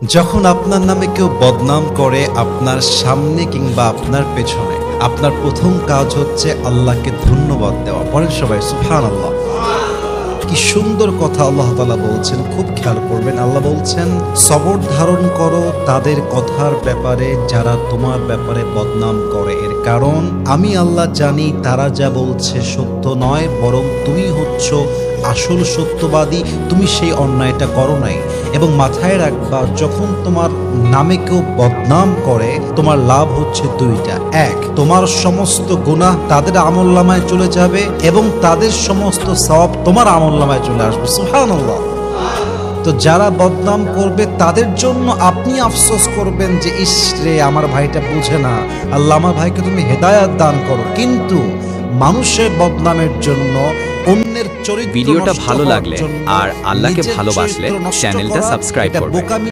যখন আপনার নামে কেউ বদনাম করে আপনার সামনে কিংবা আপনার পেছনে, আপনার প্রথম কাজ হচ্ছে আল্লাহকে ধন্যবাদ দেওয়া। পরের সবাই সুবহানাল্লাহ। কি সুন্দর কথা আল্লাহ তাআলা বলছেন, খুব খেয়াল করবেন। আল্লাহ বলছেন, সবর ধারণ করো তাদের কথার ব্যাপারে যারা তোমার ব্যাপারে বদনাম করে। এর কারণ আমি আল্লাহ জানি তারা যা বলছে সত্য নয়, বরং তুমি হচ্ছ আসল সত্যবাদী। তুমি সেই অন্যায়টা করো নাই। এবং মাথায় রাখবা, যখন তোমার নামে কেউ বদনাম করে তোমার লাভ হচ্ছে দুইটা। এক, তোমার সমস্ত গুনাহ তাদের আমলনামায় চলে যাবে এবং তাদের সমস্ত সওয়াব তোমার আমলনামায় চলে আসবে। সুবহানাল্লাহ। তো যারা বদনাম করবে তাদের জন্য আপনি আফসোস করবেন যে ইস রে, আমার ভাইটা বুঝে না, আল্লাহ আমার ভাইকে তুমি হেদায়াত দান করো। কিন্তু মানুষের বদনামের জন্য, অন্যের চরিত্র ভিডিওটা নষ্ট ভালো হওয়ার লাগলে জন্য, আর আল্লাহকে নিজের ভালোবাসলে চরিত্র নষ্ট চ্যানেলটা করা, সাবস্ক্রাইব এটা করবেন। বোকামি।